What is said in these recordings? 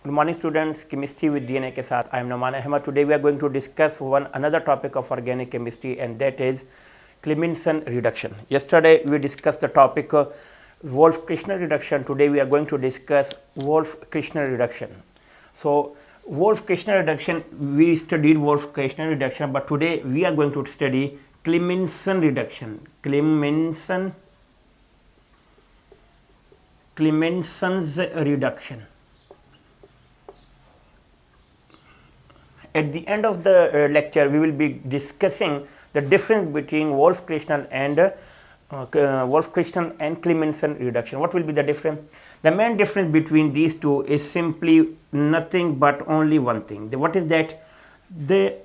Good morning students, chemistry with DNA के साथ I am Naman Ahmed. Today we are going to discuss another topic of organic chemistry, and that is Clemmenson reduction. Yesterday we discussed the topic Wolff-Kishner reduction. Today we are going to discuss Wolff-Kishner reduction. So Wolff-Kishner reduction, we studied Wolff-Kishner reduction, but today we are going to study Clemmenson reduction. Clemmenson's reduction. At the end of the lecture, we will be discussing the difference between Wolff-Kishner and Clemmenson reduction. What will be the difference? The main difference between these two is simply nothing but only one thing. What is that? The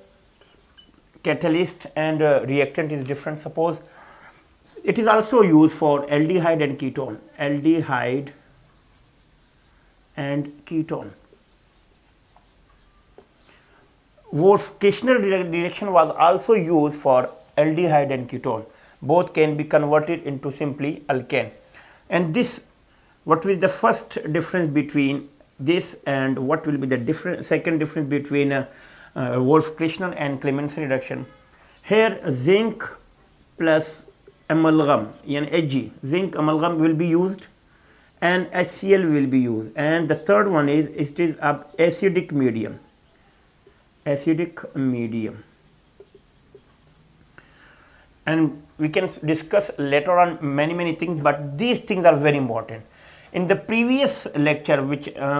catalyst and reactant is different. Suppose it is also used for aldehyde and ketone. Aldehyde and ketone. Wolff-Kishner reaction was also used for aldehyde and ketone. Both can be converted into simply alkane. And this, what will be the first difference between this and what will be the second difference between Wolff-Kishner and Clemmenson reduction? Here zinc plus amalgam, Hg, zinc amalgam will be used and HCl will be used. And the third one is it is an acidic medium. And we can discuss later on many things, but these things are very important. In the previous lecture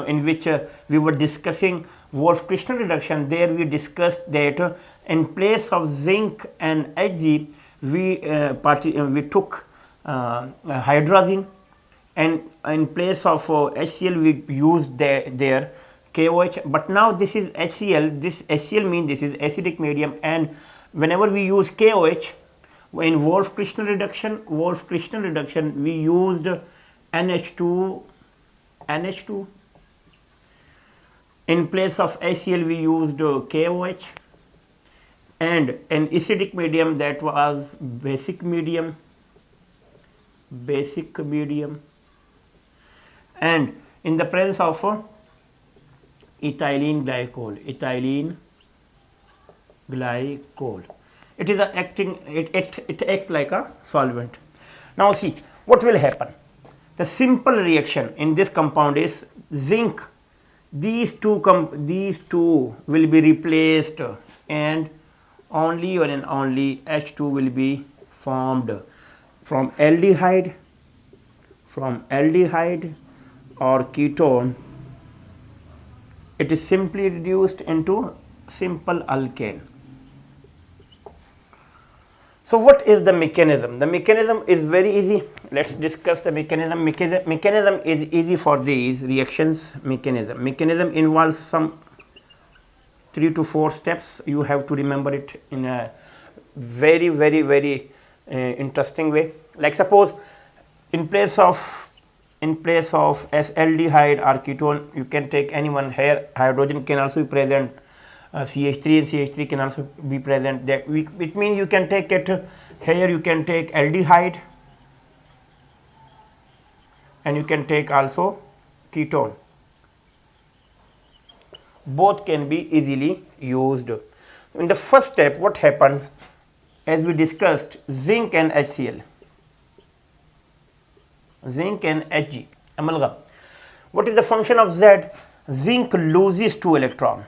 in which we were discussing Wolff-Kishner reduction, there we discussed that in place of zinc and Hg we took hydrazine, and in place of HCl we used there KOH, but now this is HCl. This HCl means this is acidic medium, and whenever we use KOH in Wolff-Kishner reduction, we used NH2. In place of HCl we used KOH, and an acidic medium, that was basic medium, and in the presence of ethylene glycol. It is it acts like a solvent. Now see what will happen. The simple reaction in this compound is zinc. These two will be replaced, and only H2 will be formed from aldehyde or ketone. It is simply reduced into simple alkane. So what is the mechanism? The mechanism is very easy. Let's discuss the mechanism. Mechanism is easy for these reactions. Mechanism involves some 3 to 4 steps. You have to remember it in a very interesting way. Like suppose in place of aldehyde or ketone, you can take anyone here. Hydrogen can also be present, CH3 and CH3 can also be present. Which means you can take it here. You can take aldehyde and you can take also ketone. Both can be easily used. In the first step, what happens? As we discussed, zinc and HCl. Zinc and Hg, amalgam. What is the function of Z? Zinc loses 2 electrons.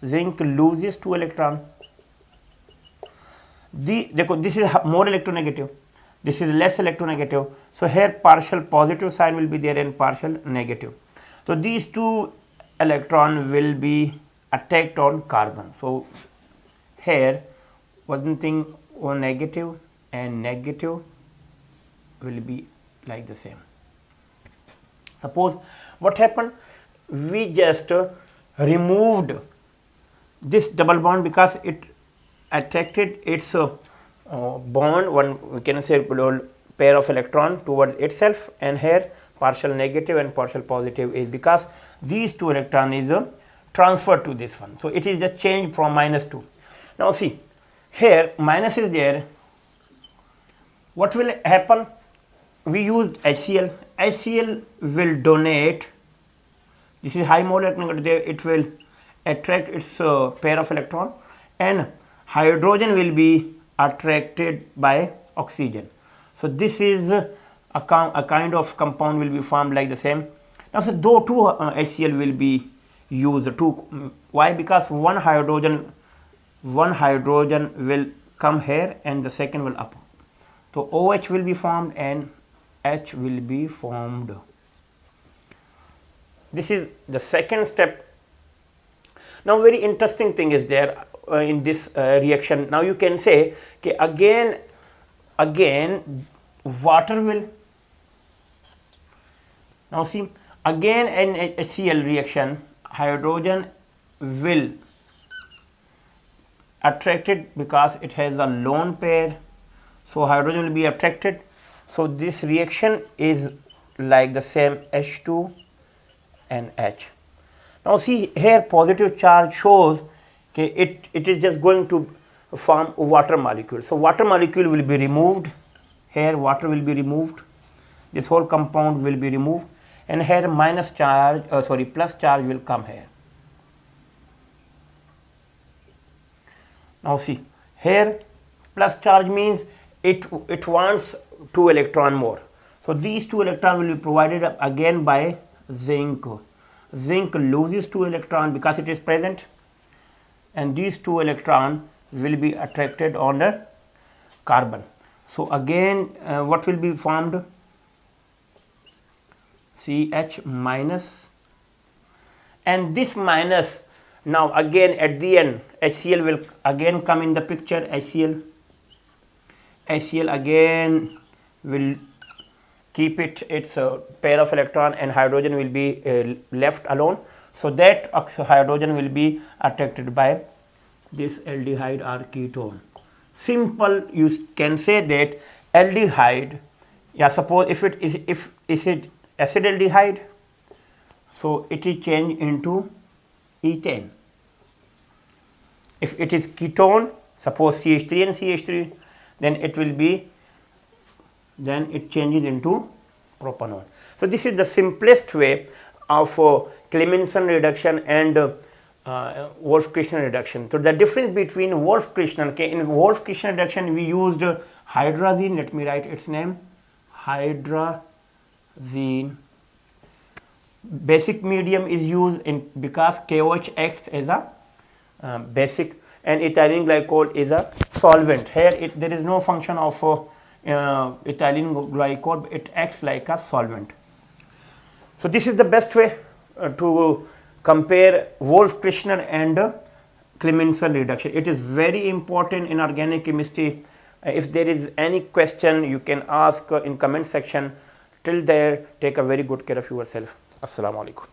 This is more electronegative. This is less electronegative. So here partial positive sign will be there and partial negative. So these 2 electrons will be attacked on carbon. So here one thing, O negative and negative will be like the same. Suppose what happened, we just removed this double bond because it attracted its bond, one we can say pair of electron towards itself, and here partial negative and partial positive is because these 2 electron is transferred to this one. So it is a change from -2. Now see here minus is there. What will happen? We used HCl. HCl will donate This is high molar electronegativity, it will attract its pair of electron, and hydrogen will be attracted by oxygen. So this is a kind of compound will be formed like the same. Now, so though two HCl will be used, why? Because one hydrogen will come here and the second will up. So OH will be formed and H will be formed. This is the second step. Now, very interesting thing is there in this reaction. Now, you can say okay, again water will, now see, again in HCl reaction, hydrogen will attracted because it has a lone pair. So hydrogen will be attracted. So this reaction is like the same H2 and H. Now see here, positive charge shows okay, it is just going to form a water molecule. So water molecule will be removed. Here water will be removed. This whole compound will be removed, and here minus charge, plus charge will come here. Now see here, plus charge means it wants 2 electron more. So these 2 electron will be provided again by zinc. Zinc loses 2 electron because it is present, and these 2 electron will be attracted on the carbon. So again what will be formed? CH minus, and this minus, now again at the end HCl will again come in the picture. HCl again will keep its pair of electron, and hydrogen will be left alone. So that hydrogen will be attracted by this aldehyde or ketone. Simple, you can say that aldehyde, yeah, suppose if it is acetaldehyde, so it is changed into ethane. If it is ketone, suppose CH3 and CH3, then it will be, then it changes into propanol. So this is the simplest way of Clemmenson reduction and Wolff-Kishner reduction. So the difference between Wolff-Kishner, okay, in Wolff-Kishner reduction we used hydrazine, let me write its name, hydrazine. Basic medium is used in because KOH acts as a basic, and ethylene glycol is a solvent. Here there is no function of ethylene glycol, it acts like a solvent. So this is the best way to compare Wolff-Kishner and Clemmenson reduction. It is very important in organic chemistry. If there is any question, you can ask in comment section. Till there, take a very good care of yourself. Assalamu alaikum.